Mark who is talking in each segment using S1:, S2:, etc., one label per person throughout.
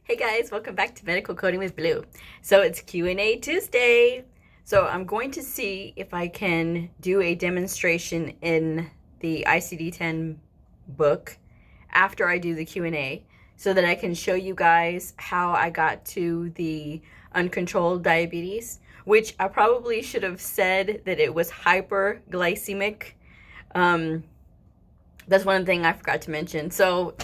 S1: Hey guys, welcome back to Medical Coding with Blue. So it's Q&A Tuesday. So I'm going to see if I can do a demonstration in the ICD-10 book after I do the Q&A so that I can show you guys how I got to the uncontrolled diabetes, which I probably should have said that it was hyperglycemic. That's one thing I forgot to mention. So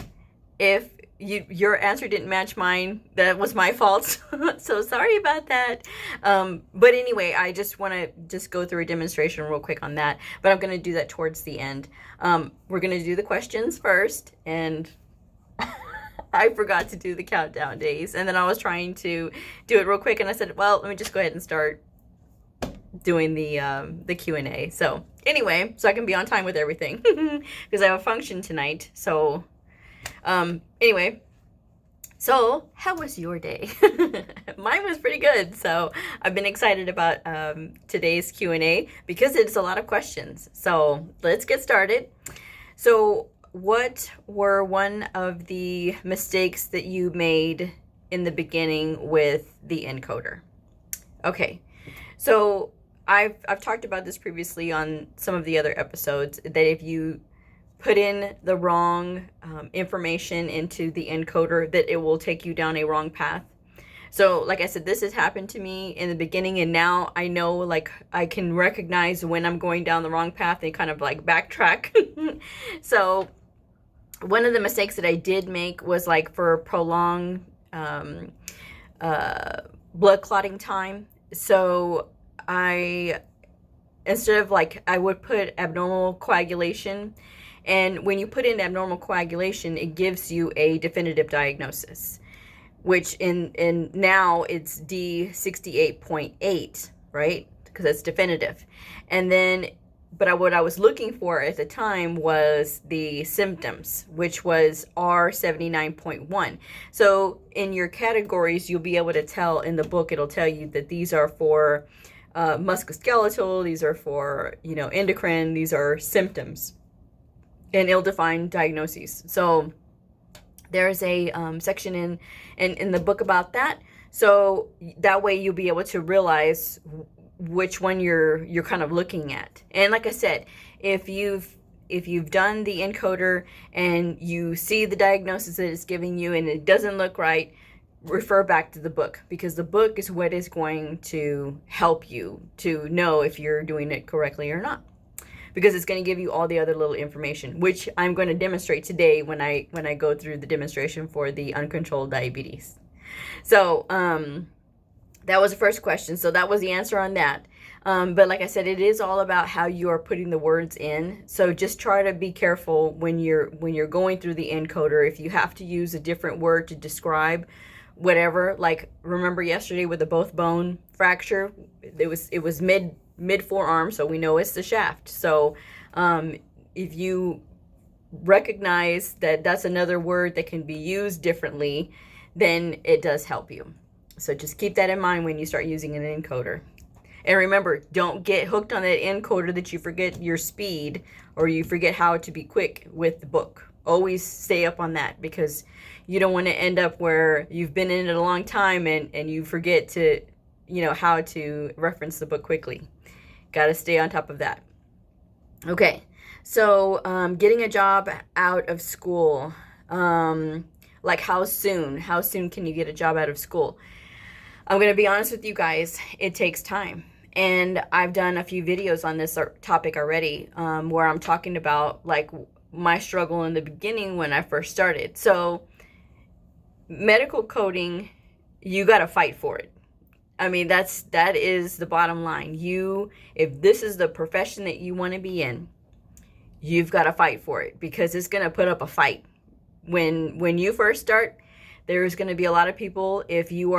S1: if your answer didn't match mine, that was my fault. So sorry about that. But anyway, I just want to go through a demonstration real quick on that. But I'm going to do that towards the end. We're going to do the questions first, and I forgot to do the countdown days. And then I was trying to do it real quick, and I said, well, let me just go ahead and start doing the Q&A. So anyway, so I can be on time with everything because I have a function tonight. So anyway, so how was your day? Mine was pretty good. So I've been excited about today's Q&A because it's a lot of questions. So let's get started. So what were one of the mistakes that you made in the beginning with the encoder? Okay, so I've talked about this previously on some of the other episodes, that if you put in the wrong information into the encoder, that it will take you down a wrong path. So like I said, this has happened to me in the beginning, and now I know, like, I can recognize when I'm going down the wrong path and kind of like backtrack. So one of the mistakes that I did make was like for prolonged blood clotting time. So instead of like, I would put abnormal coagulation. And when you put in abnormal coagulation, it gives you a definitive diagnosis, which in now it's D68.8, right? Because it's definitive. And then, but what I was looking for at the time was the symptoms, which was R79.1. So in your categories, you'll be able to tell in the book, it'll tell you that these are for musculoskeletal, these are for, endocrine, these are symptoms and ill-defined diagnoses. So there's a section in the book about that. So that way you'll be able to realize which one you're kind of looking at. And like I said, if you've done the encoder and you see the diagnosis that it's giving you and it doesn't look right, refer back to the book, because the book is what is going to help you to know if you're doing it correctly or not, because it's going to give you all the other little information, which I'm going to demonstrate today when I go through the demonstration for the uncontrolled diabetes. So that was the first question. So that was the answer on that. But like I said, it is all about how you are putting the words in. So just try to be careful when you're going through the encoder. If you have to use a different word to describe whatever, like remember yesterday with the both bone fracture, it was mid forearm, so we know it's the shaft. So if you recognize that that's another word that can be used differently, then it does help you. So just keep that in mind when you start using an encoder. And remember, don't get hooked on that encoder that you forget your speed or you forget how to be quick with the book. Always stay up on that, because you don't want to end up where you've been in it a long time and you forget to, how to reference the book quickly. Got to stay on top of that. Okay, so getting a job out of school, like how soon can you get a job out of school? I'm going to be honest with you guys, it takes time. And I've done a few videos on this topic already, where I'm talking about like my struggle in the beginning when I first started. So medical coding, you got to fight for it. I mean, that is the bottom line. If this is the profession that you want to be in, you've got to fight for it, because it's going to put up a fight. When you first start, there's going to be a lot of people. If you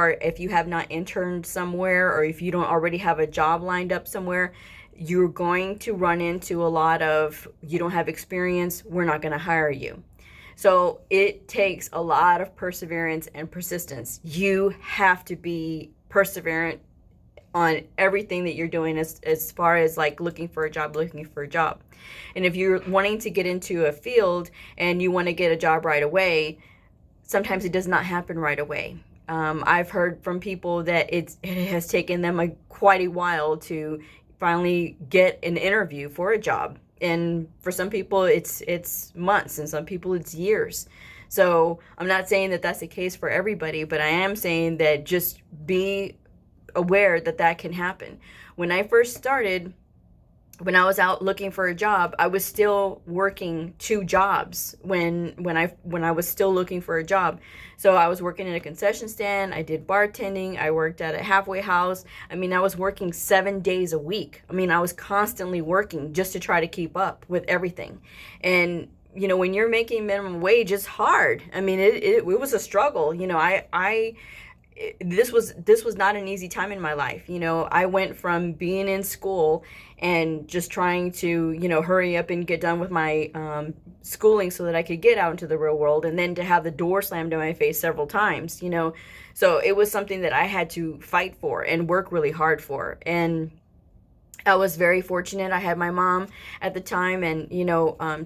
S1: have not interned somewhere, or if you don't already have a job lined up somewhere, you're going to run into a lot of, you don't have experience, we're not going to hire you. So it takes a lot of perseverance and persistence. You have to be perseverant on everything that you're doing as far as like looking for a job. And if you're wanting to get into a field and you want to get a job right away, sometimes it does not happen right away. I've heard from people that it has taken them quite a while to finally get an interview for a job. And for some people, it's months, and some people it's years. So I'm not saying that that's the case for everybody, but I am saying that just be aware that that can happen. When I first started, when I was out looking for a job, I was still working 2 jobs when I was still looking for a job. So I was working in a concession stand, I did bartending, I worked at a halfway house. I mean, I was working 7 days a week. I mean, I was constantly working just to try to keep up with everything. And when you're making minimum wage, it's hard. I mean, it was a struggle. This was not an easy time in my life. I went from being in school and just trying to hurry up and get done with my schooling so that I could get out into the real world, and then to have the door slammed in my face several times. So it was something that I had to fight for and work really hard for. And I was very fortunate. I had my mom at the time, and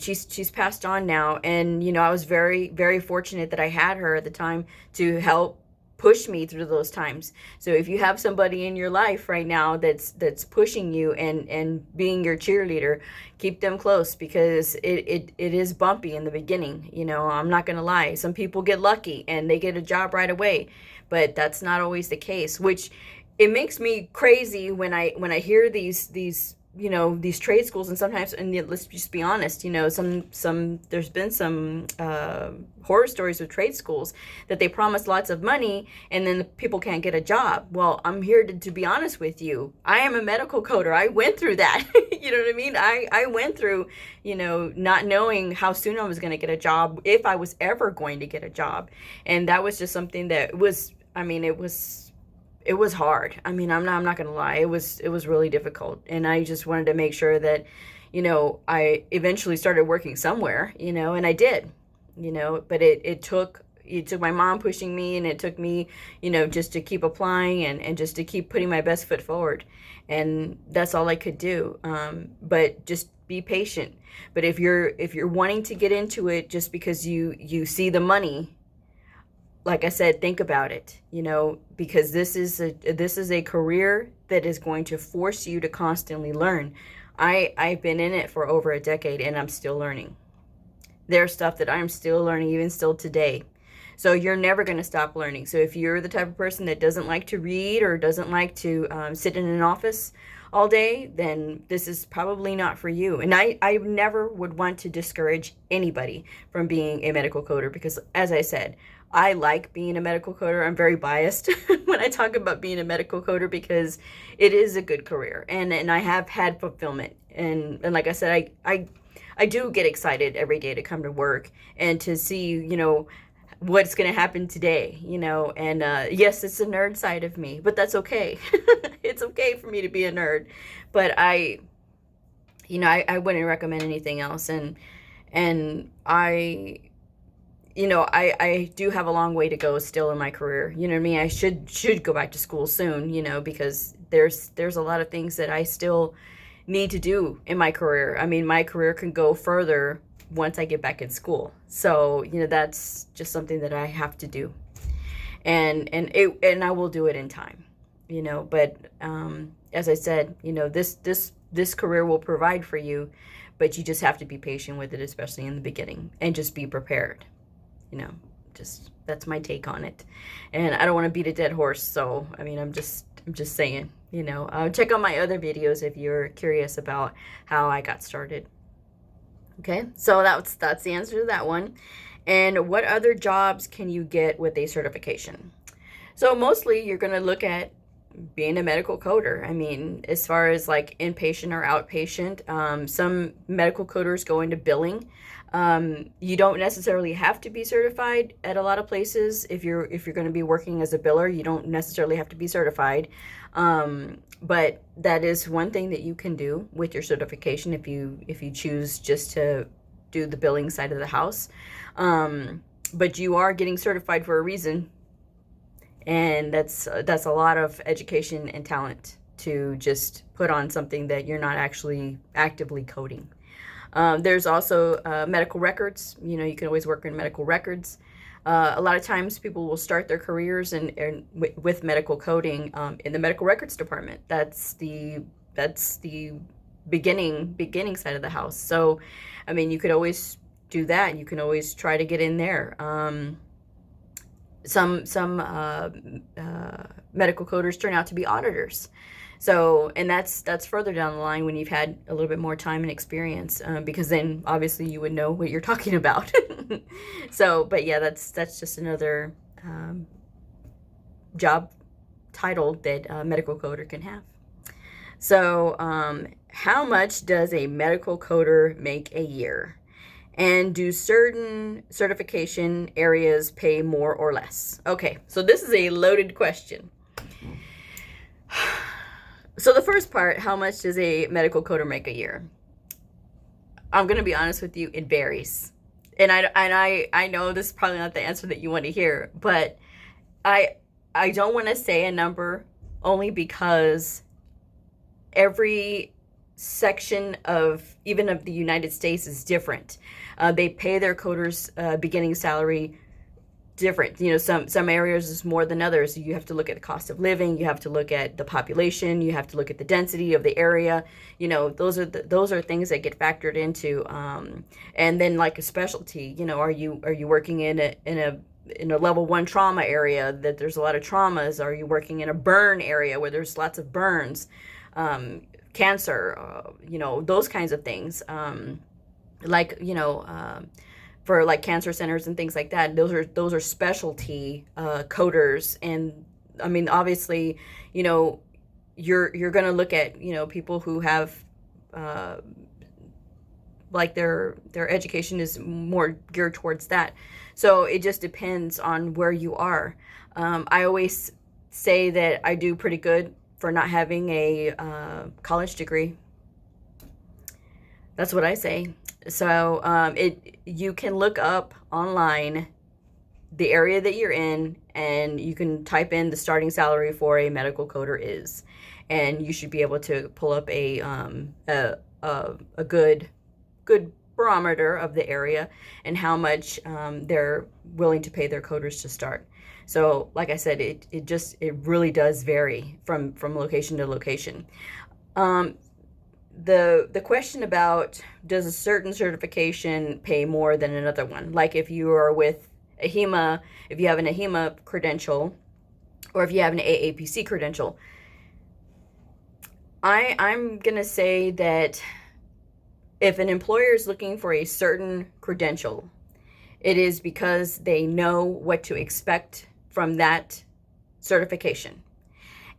S1: she's passed on now, and I was very, very fortunate that I had her at the time to help push me through those times. So if you have somebody in your life right now that's pushing you and being your cheerleader, keep them close, because it is bumpy in the beginning. I'm not gonna lie. Some people get lucky and they get a job right away, but that's not always the case, which it makes me crazy when I hear these these trade schools. And sometimes, and let's just be honest, some there's been some horror stories with trade schools that they promise lots of money and then the people can't get a job. Well, I'm here to be honest with you. I am a medical coder. I went through that. You know what I mean? I went through, not knowing how soon I was going to get a job, if I was ever going to get a job. And that was just something that was, it was hard. I mean, I'm not gonna lie. It was really difficult, and I just wanted to make sure that, I eventually started working somewhere, and I did, But it took my mom pushing me, and it took me, just to keep applying and just to keep putting my best foot forward, and that's all I could do. But just be patient. But if you're wanting to get into it just because you see the money, like I said, think about it, because this is a career that is going to force you to constantly learn. I've been in it for over a decade, and I'm still learning. There's stuff that I'm still learning, even still today. So you're never going to stop learning. So if you're the type of person that doesn't like to read or doesn't like to sit in an office all day, then this is probably not for you. And I never would want to discourage anybody from being a medical coder, because, as I said, I like being a medical coder. I'm very biased when I talk about being a medical coder, because it is a good career, and I have had fulfillment. And like I said, I do get excited every day to come to work and to see, what's going to happen today, and yes, it's a nerd side of me, but that's okay. It's okay for me to be a nerd, but I wouldn't recommend anything else. And I do have a long way to go still in my career. You know what I mean? I should go back to school soon, because there's a lot of things that I still need to do in my career. I mean, my career can go further once I get back in school. So, that's just something that I have to do. And I will do it in time, but as I said, this career will provide for you, but you just have to be patient with it, especially in the beginning, and just be prepared. Just that's my take on it. And I don't want to beat a dead horse, so I mean, I'm just saying, check out my other videos if you're curious about how I got started. Okay, so that's the answer to that one. And what other jobs can you get with a certification? So mostly you're going to look at being a medical coder. I mean, as far as like inpatient or outpatient, some medical coders go into billing. You don't necessarily have to be certified at a lot of places. If you're going to be working as a biller, you don't necessarily have to be certified. But that is one thing that you can do with your certification if you choose just to do the billing side of the house. But you are getting certified for a reason, and that's a lot of education and talent to just put on something that you're not actually actively coding. There's also medical records. You can always work in medical records. A lot of times people will start their careers with medical coding in the medical records department. That's the beginning side of the house. So, I mean, you could always do that. You can always try to get in there. Some medical coders turn out to be auditors. So, and that's further down the line when you've had a little bit more time and experience, because then obviously you would know what you're talking about. So, but yeah, that's just another job title that a medical coder can have. So, how much does a medical coder make a year? And do certain certification areas pay more or less? Okay, so this is a loaded question. So the first part, how much does a medical coder make a year? I'm going to be honest with you, it varies. And I know this is probably not the answer that you want to hear, but I don't want to say a number only because every section of even of the United States is different. They pay their coders beginning salary different. You know, some areas is more than others. You have to look at the cost of living, you have to look at the population, you have to look at the density of the area. You know, those are things that get factored into. And then like a specialty, you know, are you working in a level 1 trauma area that there's a lot of traumas? Are you working in a burn area where there's lots of burns? Cancer, you know, those kinds of things. Like, you know, for like cancer centers and things like that, those are specialty coders. And I mean, obviously, you know, you're going to look at, you know, people who have like their education is more geared towards that. So it just depends on where you are. I always say that I do pretty good for not having a college degree. That's what I say. So you can look up online the area that you're in, and you can type in the starting salary for a medical coder is, and you should be able to pull up a good barometer of the area and how much they're willing to pay their coders to start. So like I said, it really does vary from location to location. The question about does a certain certification pay more than another one, like if you are with AHIMA, if you have an AHIMA credential, or if you have an AAPC credential, I'm gonna say that if an employer is looking for a certain credential, it is because they know what to expect from that certification,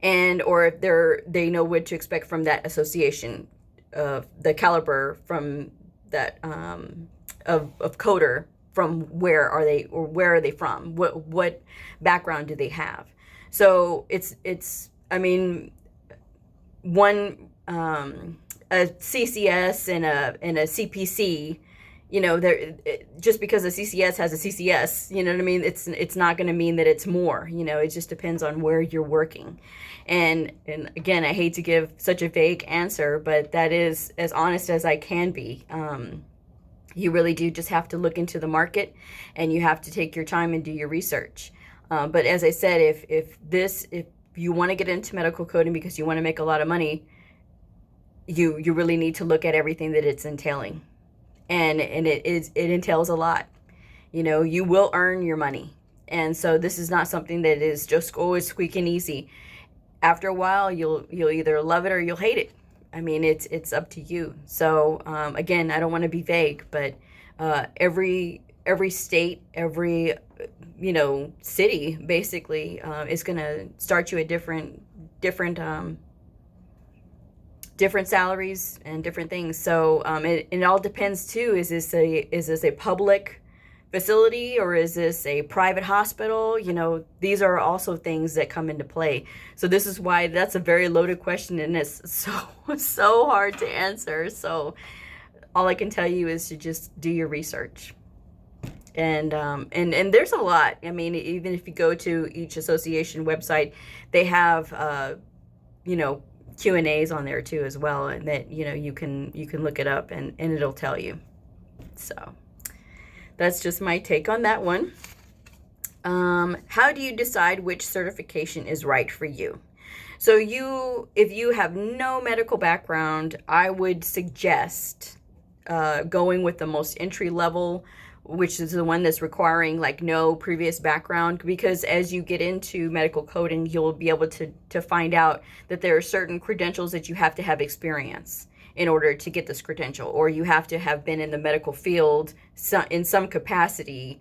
S1: and or if they know what to expect from that association, the caliber from that of coder, from where are they from, what background do they have. So it's I mean, one a CCS and a CPC, you know, just because a CCS has a CCS, you know what I mean, it's not going to mean that it's more. You know, it just depends on where you're working. And again, I hate to give such a vague answer, but that is as honest as I can be. You really do just have to look into the market, and you have to take your time and do your research. But as I said, if you want to get into medical coding because you want to make a lot of money, you really need to look at everything that it's entailing. And it entails a lot. You know, you will earn your money. And so this is not something that is just always squeaking easy. After a while, you'll either love it or you'll hate it. I mean, it's up to you. So again, I don't want to be vague, but every state, every city basically is going to start you at different salaries and different things. So it all depends too. Is this a public facility or is this a private hospital? You know, these are also things that come into play. So this is why that's a very loaded question, and it's so hard to answer. So all I can tell you is to just do your research. And there's a lot. I mean, even if you go to each association website, they have Q&As on there too as well, and that you can look it up and it'll tell you. So that's just my take on that one. How do you decide which certification is right for you? So if you have no medical background, I would suggest going with the most entry level, which is the one that's requiring like no previous background, because as you get into medical coding, you'll be able to find out that there are certain credentials that you have to have experience in order to get this credential, or you have to have been in the medical field in some capacity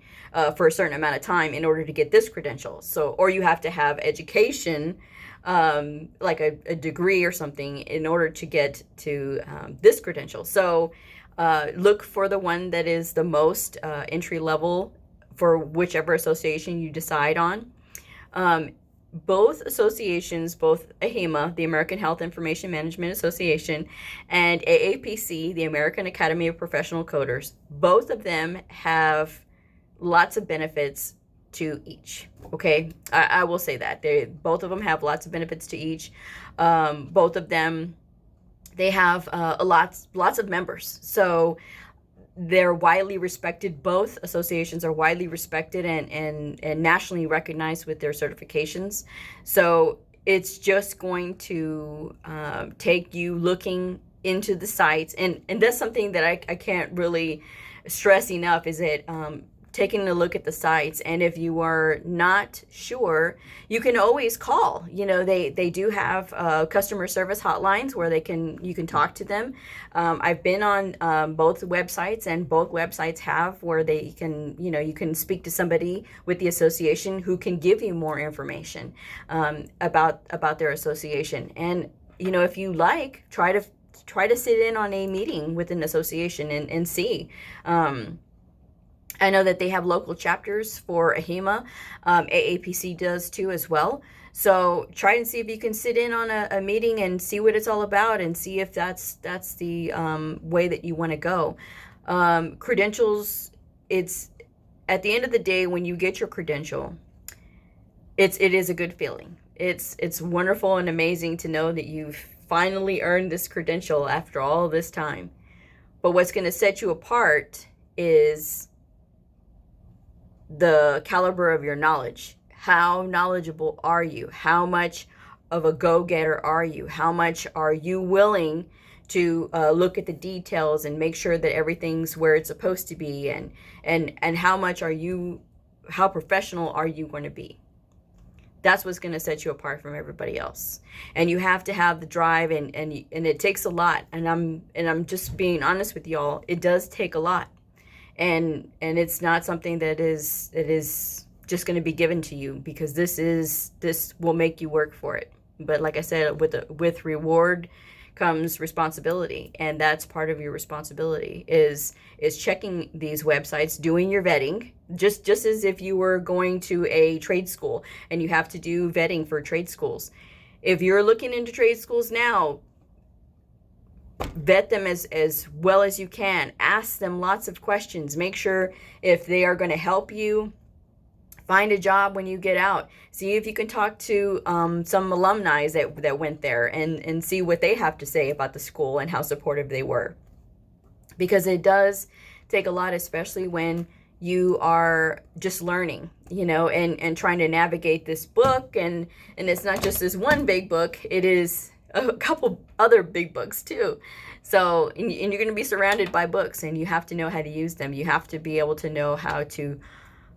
S1: for a certain amount of time in order to get this credential. So, or you have to have education, like a degree or something in order to get to this credential. So look for the one that is the most entry level for whichever association you decide on. Both associations, both AHIMA, the American Health Information Management Association, and AAPC, the American Academy of Professional Coders, both of them have lots of benefits to each. Okay, I will say that both of them have lots of benefits to each. Both of them, they have lots of members, so they're widely respected. Both associations are widely respected and nationally recognized with their certifications. So it's just going to take you looking into the sites, and that's something that I can't really stress enough, is that taking a look at the sites. And if you are not sure, you can always call. You know, they do have customer service hotlines where you can talk to them. I've been on both websites, and both websites have where they can, you can speak to somebody with the association who can give you more information about their association. And if you like, try to sit in on a meeting with an association and see. I know that they have local chapters for AHIMA. AAPC does too as well. So try and see if you can sit in on a meeting and see what it's all about, and see if that's the way that you want to go. Credentials, it's at the end of the day, when you get your credential, it is a good feeling. It's wonderful and amazing to know that you've finally earned this credential after all this time. But what's going to set you apart is the caliber of your knowledge. How knowledgeable are you? How much of a go-getter are you? How much are you willing to look at the details and make sure that everything's where it's supposed to be? And how professional are you going to be? That's what's going to set you apart from everybody else. And you have to have the drive, and it takes a lot. And I'm just being honest with y'all. It does take a lot. And it's not something that is just going to be given to you, because this will make you work for it. But like I said, with reward comes responsibility, and that's part of your responsibility is checking these websites, doing your vetting, just as if you were going to a trade school and you have to do vetting for trade schools. If you're looking into trade schools now, vet them as well as you can. Ask them lots of questions. Make sure if they are going to help you find a job when you get out. See if you can talk to some alumni that went there and see what they have to say about the school and how supportive they were. Because it does take a lot, especially when you are just learning, and trying to navigate this book. And it's not just this one big book. It is a couple other big books too. So, and you're going to be surrounded by books, and you have to know how to use them. You have to be able to know how to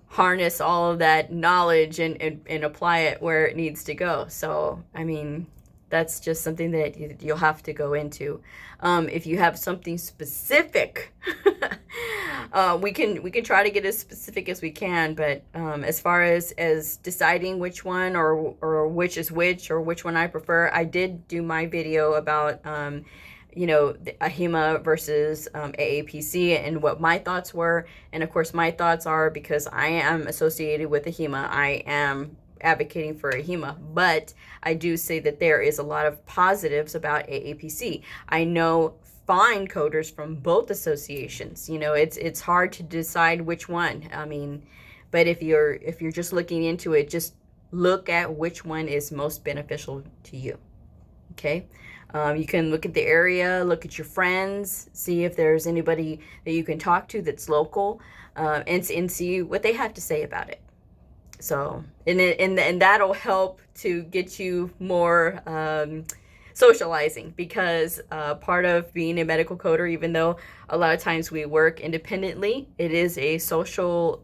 S1: harness all of that knowledge and apply it where it needs to go. So, I mean, that's just something that you'll have to go into. If you have something specific, we can try to get as specific as we can. But as far as deciding which one or which is which, or which one I prefer, I did do my video about the AHIMA versus AAPC and what my thoughts were. And of course, my thoughts are, because I am associated with AHIMA, I am advocating for AHIMA, but I do say that there is a lot of positives about AAPC. I know fine coders from both associations. It's hard to decide which one. I mean, but if you're just looking into it, just look at which one is most beneficial to you. Okay. You can look at the area, look at your friends, see if there's anybody that you can talk to that's local, and see what they have to say about it. So, and that'll help to get you more socializing, because part of being a medical coder, even though a lot of times we work independently, it is a social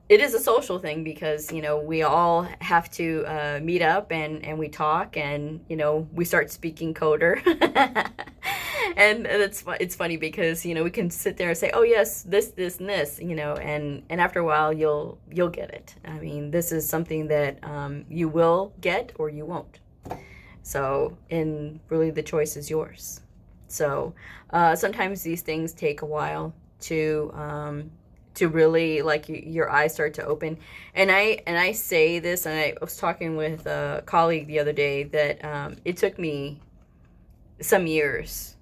S1: it is a social thing, because we all have to meet up, and we talk, and we start speaking coder. And it's funny, because we can sit there and say, oh yes, this and this, and after a while you'll get it. I mean, this is something that you will get or you won't. So, and really the choice is yours. So sometimes these things take a while to really, like, your eyes start to open. And I say this, and I was talking with a colleague the other day, that it took me some years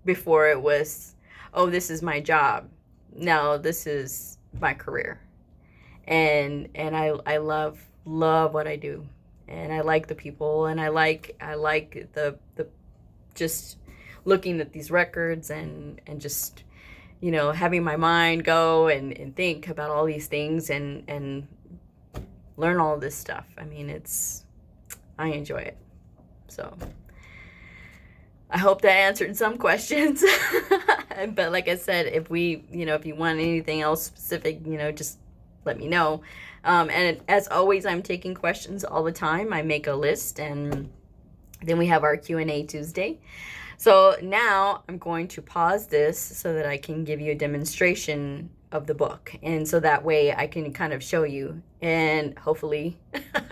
S1: before it was, oh, this is my job. No, this is my career. And I love what I do, and I like the people, and I like the just looking at these records, and just having my mind go and think about all these things, and learn all this stuff. I mean, I enjoy it. So I hope that answered some questions. But like I said, if you want anything else specific, just let me know. And as always, I'm taking questions all the time. I make a list, and then we have our Q&A Tuesday. So now I'm going to pause this so that I can give you a demonstration of the book. And so that way I can kind of show you, and hopefully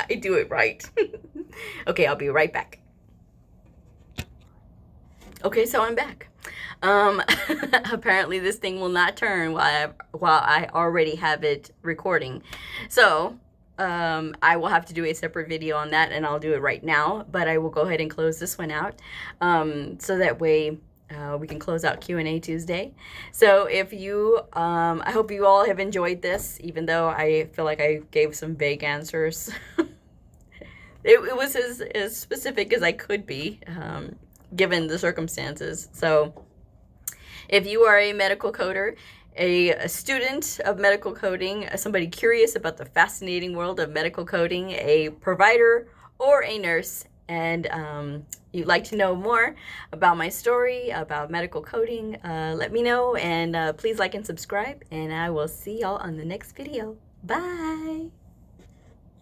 S1: I do it right. Okay, I'll be right back. Okay, so I'm back. Apparently this thing will not turn while I already have it recording. So I will have to do a separate video on that, and I'll do it right now, but I will go ahead and close this one out, so that way we can close out Q&A Tuesday. So if you, I hope you all have enjoyed this, even though I feel like I gave some vague answers. It was as specific as I could be, given the circumstances. So if you are a medical coder, a student of medical coding, somebody curious about the fascinating world of medical coding, a provider or a nurse, and you'd like to know more about my story, about medical coding, let me know, and please like and subscribe, and I will see y'all on the next video. Bye!